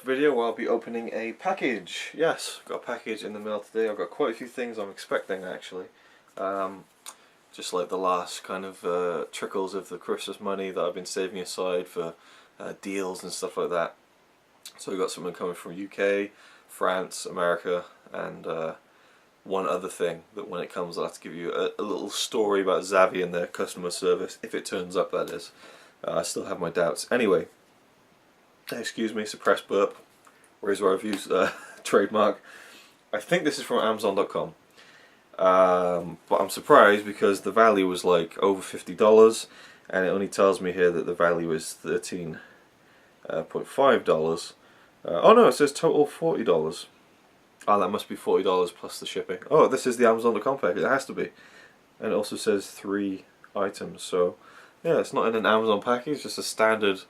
video where I'll be opening a package. Yes, got a package in the mail today. I've got quite a few things I'm expecting actually. Just like the last kind of trickles of the Christmas money that I've been saving aside for deals and stuff like that. So we got something coming from UK, France, America, and one other thing that when it comes I'll have to give you a little story about Xavi and their customer service, if it turns up, that is. I still have my doubts. Anyway, excuse me, suppressed burp, RazorwireReviews trademark. I think this is from Amazon.com. But I'm surprised because the value was like over $50 and it only tells me here that the value is $13.5. Oh no, it says total $40. Oh, that must be $40 plus the shipping. Oh, this is the Amazon.com package, it has to be. And it also says 3 items, so yeah, it's not in an Amazon package, just a standard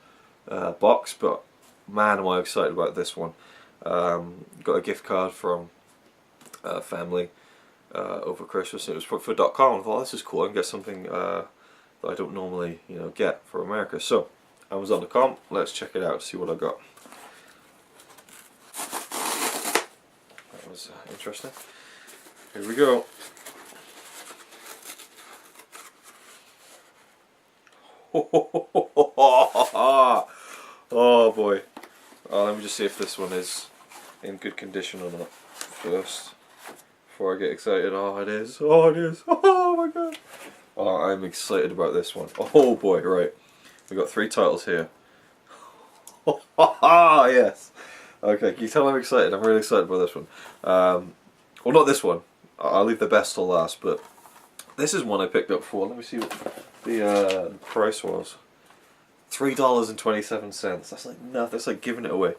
box, but man am I excited about this one. Got a gift card from family over Christmas, and it was for .com. I thought, this is cool, I can get something that I don't normally get for America. So Amazon.com, let's check it out, see what I got. That was interesting. Here we go. Oh boy. Let me just see if this one is in good condition or not first, before I get excited. Oh, it is. Oh, it is. Oh my god. Oh, I'm excited about this one. Oh boy, right. We've got 3 titles here. Oh, yes. Okay, can you tell I'm excited? I'm really excited about this one. Well, not this one. I'll leave the best till last, but this is one I picked up for. Let me see what the price was. $3.27. That's like nothing. That's like giving it away.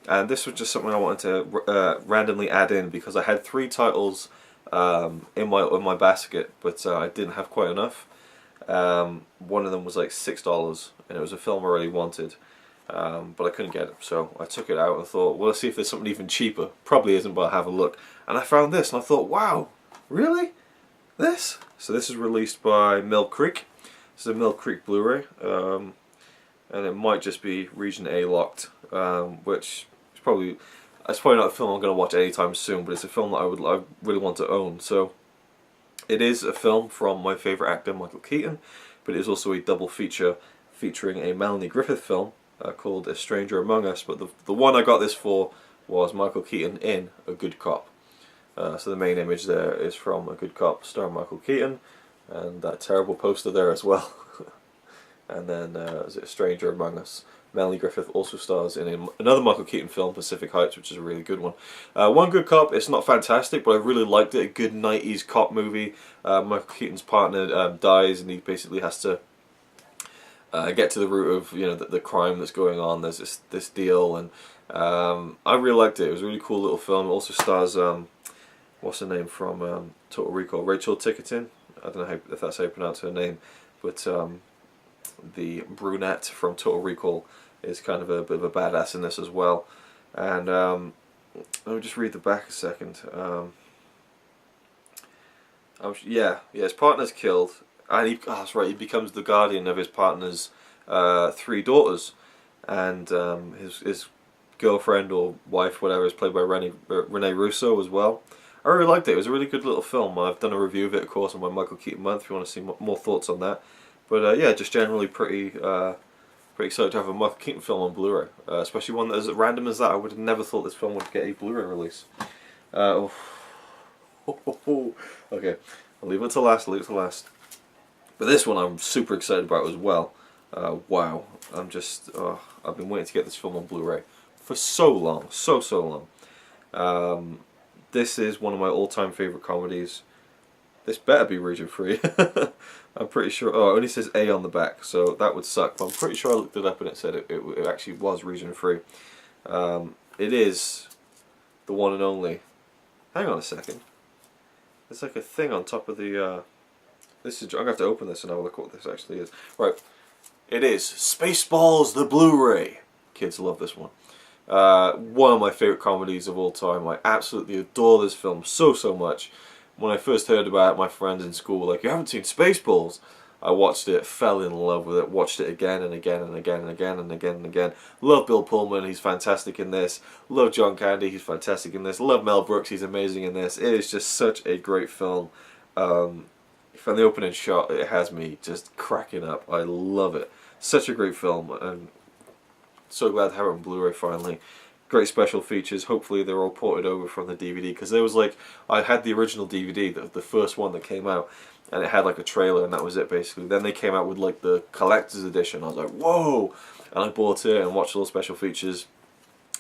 And this was just something I wanted to randomly add in because I had 3 titles in my basket, but I didn't have quite enough. One of them was like $6, and it was a film I really wanted, but I couldn't get it. So I took it out and thought, well, let's see if there's something even cheaper. Probably isn't, but I'll have a look. And I found this, and I thought, wow, really? This? So this is released by Mill Creek. This is a Mill Creek Blu-ray, and it might just be Region A locked, which is probably not a film I'm going to watch anytime soon, but it's a film that I really want to own. So it is a film from my favourite actor, Michael Keaton, but it is also a double feature featuring a Melanie Griffith film called A Stranger Among Us. But the one I got this for was Michael Keaton in A Good Cop. So the main image there is from A Good Cop starring Michael Keaton, and that terrible poster there as well. And then is it A Stranger Among Us? Melanie Griffith also stars in another Michael Keaton film, Pacific Heights, which is a really good one. One Good Cop, it's not fantastic, but I really liked it. A good 90s cop movie. Michael Keaton's partner dies, and he basically has to get to the root of the crime that's going on. There's this deal, and I really liked it. It was a really cool little film. It also stars what's her name from Total Recall? Rachel Tickerton. I don't know if that's how you pronounce her name, but the brunette from Total Recall is kind of a bit of a badass in this as well. And let me just read the back a second. Yeah, his partner's killed, and that's right, he becomes the guardian of his partner's 3 daughters, and his girlfriend or wife, whatever, is played by Renee Russo as well. I really liked it. It was a really good little film. I've done a review of it, of course, on my Michael Keaton month if you want to see more thoughts on that. But yeah, just generally pretty excited to have a Michael Keaton film on Blu-ray, especially one that is as random as that. I would have never thought this film would get a Blu-ray release. Okay, I'll leave it to last. But this one I'm super excited about as well. Wow, I've been waiting to get this film on Blu-ray for so long, so long. This is one of my all-time favorite comedies. This better be region free. I'm pretty sure. Oh, it only says A on the back, so that would suck. But I'm pretty sure I looked it up and it said it actually was region free. It is the one and only. Hang on a second. There's like a thing on top of the. This is. I'm gonna have to open this and have a look at what this actually is. Right. It is Spaceballs the Blu-ray. Kids love this one. One of my favorite comedies of all time. I absolutely adore this film so much. When I first heard about it, my friends in school were like, "You haven't seen Spaceballs?" I watched it, fell in love with it, watched it again and again and again and again and again and again. Love Bill Pullman, he's fantastic in this. Love John Candy, he's fantastic in this. Love Mel Brooks, he's amazing in this. It is just such a great film. From the opening shot, it has me just cracking up. I love it. Such a great film, and so glad to have it on Blu-ray finally. Great special features. Hopefully they're all ported over from the DVD, because there was like, I had the original DVD, the first one that came out, and it had like a trailer and that was it basically. Then they came out with like the collector's edition. I was like, whoa! And I bought it and watched all the special features.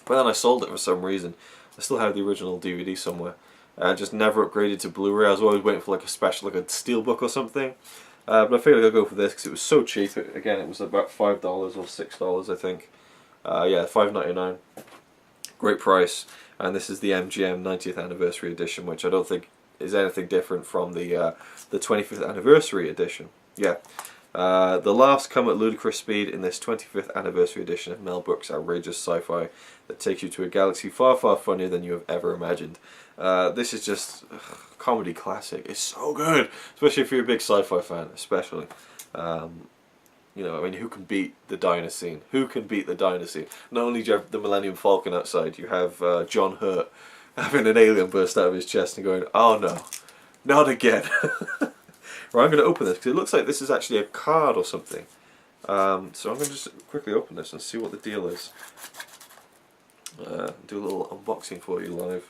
But then I sold it for some reason. I still have the original DVD somewhere. I just never upgraded to Blu-ray. I was always waiting for like a special, like a steelbook or something. But I figured I'd go for this because it was so cheap. Again, it was about $5 or $6, I think. Yeah, $5.99. Great price. And this is the MGM 90th Anniversary Edition, which I don't think is anything different from the 25th Anniversary Edition. Yeah. The laughs come at ludicrous speed in this 25th Anniversary Edition of Mel Brooks' outrageous sci-fi that takes you to a galaxy far, far funnier than you have ever imagined. This is just comedy classic. It's so good, especially if you're a big sci-fi fan, especially. You know, I mean, who can beat the diner scene? Who can beat the diner scene? Not only do you have the Millennium Falcon outside, you have John Hurt having an alien burst out of his chest and going, oh no, not again. Right, I'm going to open this because it looks like this is actually a card or something. So I'm going to just quickly open this and see what the deal is. Do a little unboxing for you live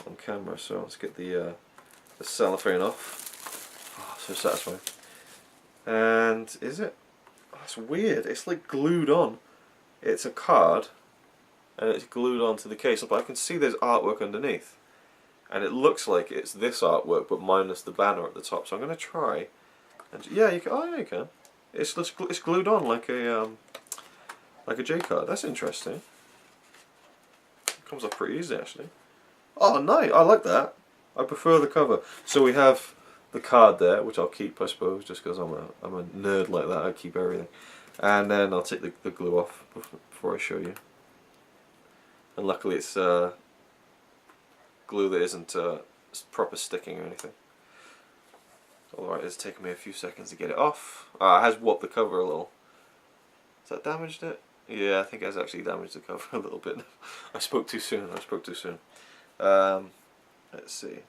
on camera. So let's get the cellophane off. Oh, so satisfying. And is it? Oh, that's weird. It's like glued on. It's a card, and it's glued onto the case. But I can see there's artwork underneath, and it looks like it's this artwork, but minus the banner at the top. So I'm going to try. And yeah, you can. Oh, yeah, you can. It's glued on like a J card. That's interesting. It comes off pretty easy actually. Oh, nice! I like that. I prefer the cover. So we have the card there, which I'll keep, I suppose, just because I'm a nerd like that. I keep everything, and then I'll take the glue off before I show you. And luckily, it's glue that isn't proper sticking or anything. Alright, it's taken me a few seconds to get it off. It has warped the cover a little. Has that damaged it? Yeah, I think it has actually damaged the cover a little bit. I spoke too soon. Let's see.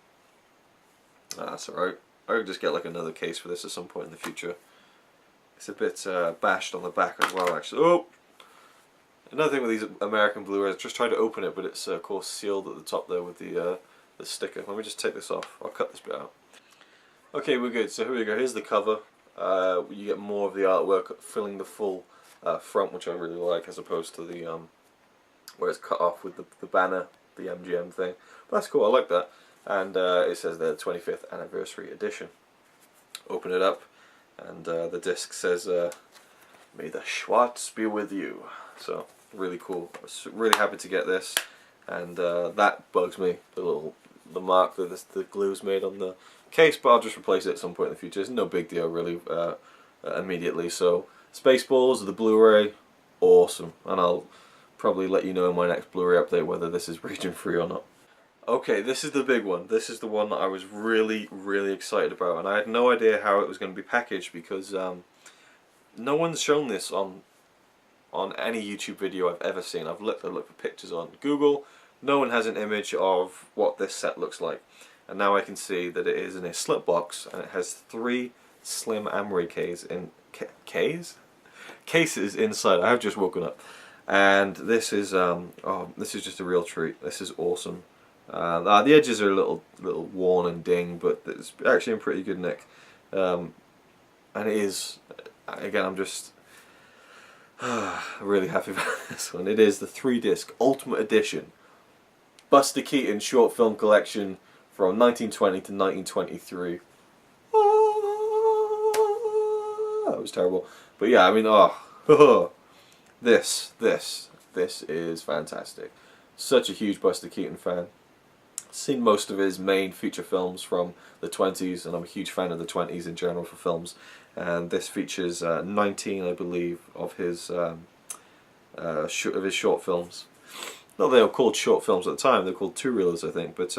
That's alright. I could just get like another case for this at some point in the future. It's a bit bashed on the back as well, actually. Oh! Another thing with these American Blu-rays, just try to open it, but it's of course sealed at the top there with the sticker. Let me just take this off. I'll cut this bit out. Okay, we're good. So here we go. Here's the cover. You get more of the artwork filling the full front, which I really like, as opposed to the where it's cut off with the banner, the MGM thing. But that's cool. I like that. And it says the 25th Anniversary Edition. Open it up, and the disc says, "May the Schwartz be with you." So really cool. I was really happy to get this, and that bugs me. The mark that the glue's made on the case, but I'll just replace it at some point in the future. It's no big deal really immediately. So Spaceballs, the Blu-ray, awesome, and I'll probably let you know in my next Blu-ray update whether this is region free or not. Okay, this is the big one. This is the one that I was really, really excited about, and I had no idea how it was going to be packaged because no one's shown this on any YouTube video I've ever seen. I've looked for pictures on Google. No one has an image of what this set looks like. And now I can see that it is in a slip box, and it has 3 slim Amway cases inside. I have just woken up, and this is this is just a real treat. This is awesome. The edges are a little worn and dinged, but it's actually in pretty good nick. And it is, again, I'm just really happy about this one. It is the 3-disc Ultimate Edition Buster Keaton short film collection from 1920 to 1923. That was terrible. But yeah, I mean, this is fantastic. Such a huge Buster Keaton fan. Seen most of his main feature films from the 20s, and I'm a huge fan of the 20s in general for films. And this features 19, I believe, of his short films. Not they were called short films at the time; they're called 2-reelers, I think. But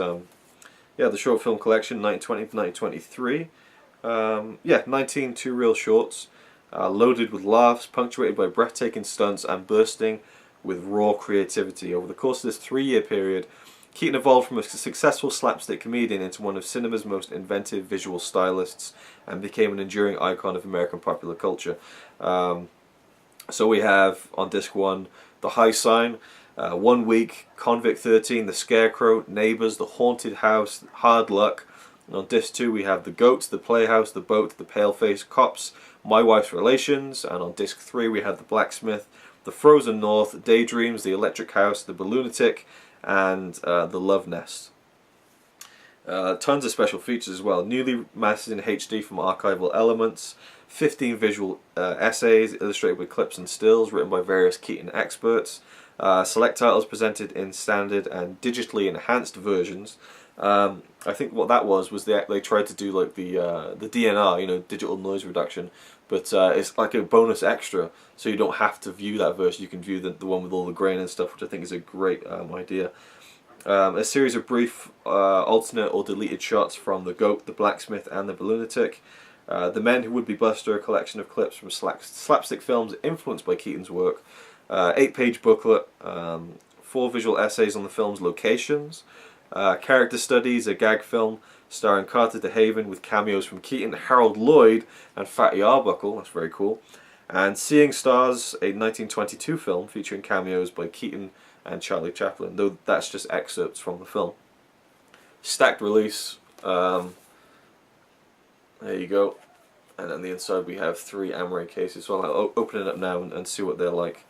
yeah, the short film collection, 1920 to 1923. Yeah, 19 two-reel shorts, loaded with laughs, punctuated by breathtaking stunts, and bursting with raw creativity. Over the course of this 3-year period, Keaton evolved from a successful slapstick comedian into one of cinema's most inventive visual stylists and became an enduring icon of American popular culture. So we have, on disc 1, The High Sign, 1 Week, Convict 13, The Scarecrow, Neighbours, The Haunted House, Hard Luck. And on disc 2 we have The Goat, The Playhouse, The Boat, The Paleface, Cops, My Wife's Relations. And on disc 3 we have The Blacksmith, The Frozen North, Daydreams, The Electric House, The Balloonitic, and The Love Nest. Tons of special features as well. Newly mastered in HD from archival elements, 15 visual essays illustrated with clips and stills written by various Keaton experts, select titles presented in standard and digitally enhanced versions. I think what that was they tried to do like the DNR, you know, digital noise reduction, but it's like a bonus extra, so you don't have to view that version. You can view the one with all the grain and stuff, which I think is a great idea. A series of brief alternate or deleted shots from The Goat, The Blacksmith, and The Balloonitic. The Men Who Would Be Buster, a collection of clips from slapstick films influenced by Keaton's work. 8-page booklet, 4 visual essays on the film's locations. Character Studies, a gag film starring Carter DeHaven with cameos from Keaton, Harold Lloyd, and Fatty Arbuckle. That's very cool. And Seeing Stars, a 1922 film featuring cameos by Keaton and Charlie Chaplin, though that's just excerpts from the film. Stacked release. There you go. And on the inside we have 3 Amaray cases, so I'll open it up now and see what they're like.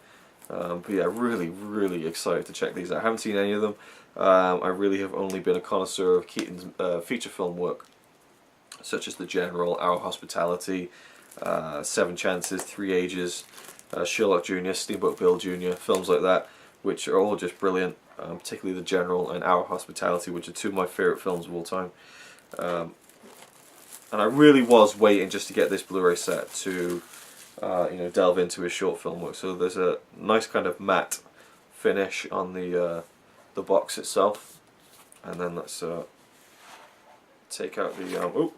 But yeah, really excited to check these out. I haven't seen any of them. I really have only been a connoisseur of Keaton's feature film work, such as The General, Our Hospitality, 7 Chances, 3 Ages, Sherlock Jr., Steamboat Bill Jr., films like that, which are all just brilliant, particularly The General and Our Hospitality, which are 2 of my favourite films of all time. And I really was waiting just to get this Blu-ray set to you know, delve into his short film work. So there's a nice kind of matte finish on the box itself, and then let's take out the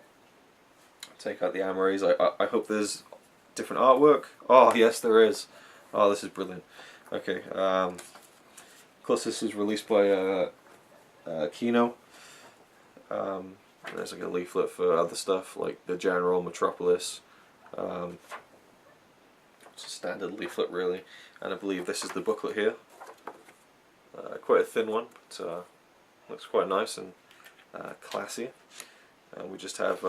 take out the Amarays. I hope there's different artwork. Oh yes, there is. Oh, this is brilliant. Okay, of course this is released by Kino. There's like a leaflet for other stuff like The General, Metropolis. It's a standard leaflet really, and I believe this is the booklet here. Quite a thin one, but looks quite nice and classy. And we just have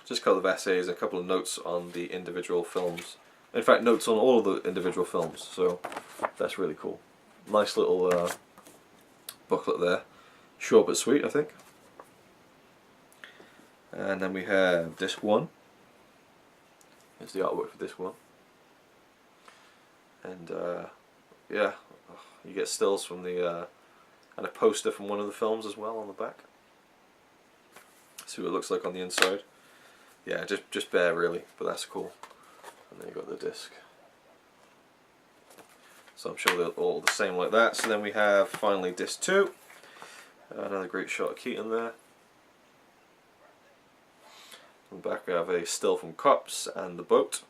just a couple of essays, a couple of notes on the individual films. In fact, notes on all of the individual films, so that's really cool. Nice little booklet there. Short but sweet, I think. And then we have disc 1. Here's the artwork for disc 1. And yeah, you get stills from the and a poster from one of the films as well on the back. See what it looks like on the inside. Yeah, just bare really, but that's cool. And then you got the disc. So I'm sure they're all the same like that. So then we have finally disc 2. Another great shot of Keaton there. On the back we have a still from Cops and The Boat.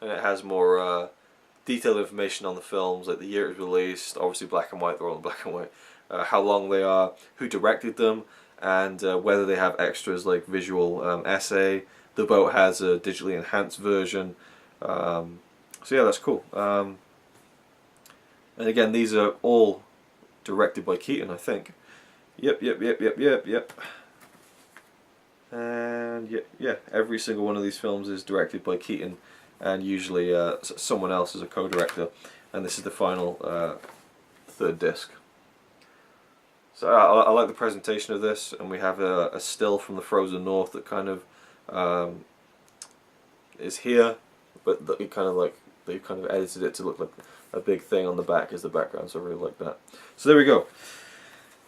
And it has more detailed information on the films, like the year it was released, obviously black and white, they're all in black and white, how long they are, who directed them, and whether they have extras like visual essay. The Boat has a digitally enhanced version. So yeah, that's cool. And again, these are all directed by Keaton, I think. Yep. And yeah, every single one of these films is directed by Keaton, and usually someone else is a co-director. And this is the final 3rd disc. So I like the presentation of this, and we have a still from the Frozen North that kind of is here, but they kind of edited it to look like a big thing on the back as the background, so I really like that. So there we go.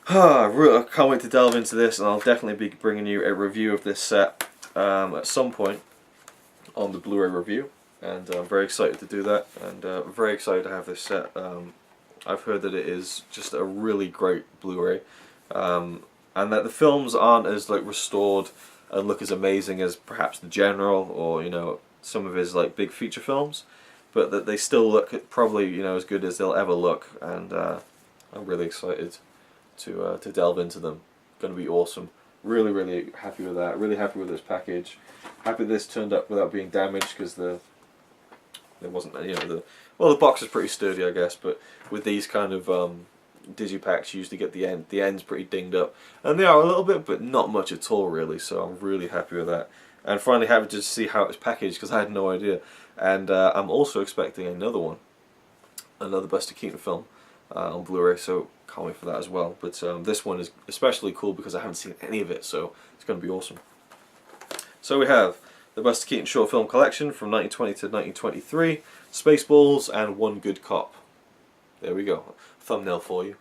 I can't wait to delve into this, and I'll definitely be bringing you a review of this set at some point on the Blu-ray review, and I'm very excited to do that, and very excited to have this set. I've heard that it is just a really great Blu-ray. and that the films aren't as like restored and look as amazing as perhaps The General or, you know, some of his like big feature films, but that they still look probably, you know, as good as they'll ever look, and I'm really excited to delve into them. Going to be awesome. Really, really happy with that. Really happy with this package. Happy this turned up without being damaged, because there wasn't, you know, the box is pretty sturdy, I guess, but with these kind of digipacks, you usually get the ends pretty dinged up, and they are a little bit, but not much at all really. So I'm really happy with that, and finally happy to see how it's packaged, because I had no idea. And I'm also expecting another Buster Keaton film on Blu-ray, so can't wait for that as well. But this one is especially cool because I haven't seen any of it, so it's going to be awesome. So we have the Buster Keaton short film collection from 1920 to 1923, Spaceballs, and One Good Cop. There we go. Thumbnail for you.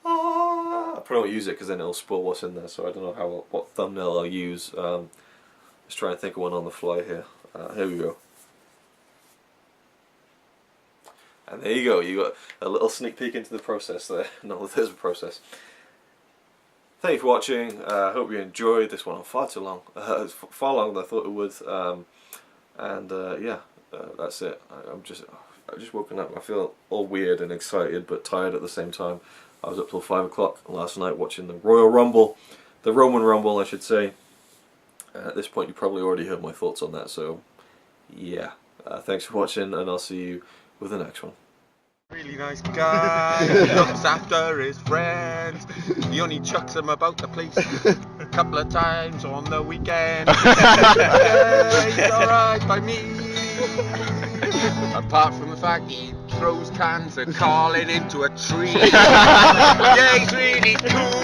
I probably won't use it because then it'll spoil what's in there, so I don't know what thumbnail I'll use. Let's try and think of one on the fly here. Here we go. And there you go, you got a little sneak peek into the process there. Not that there's a process. Thank you for watching. I hope you enjoyed this one. Far too long. It's far longer than I thought it would. Yeah, that's it. I've just woken up. I feel all weird and excited but tired at the same time. I was up till 5 o'clock last night watching the Royal Rumble, the Roman Rumble I should say. At this point you probably already heard my thoughts on that, so yeah. Thanks for watching, and I'll see you with the next one. Really nice guy, he looks after his friends, he only chucks them about the place a couple of times on the weekend. Yeah, he's alright by me, apart from the fact he throws cans of Carlin into a tree. Yeah, he's really cool.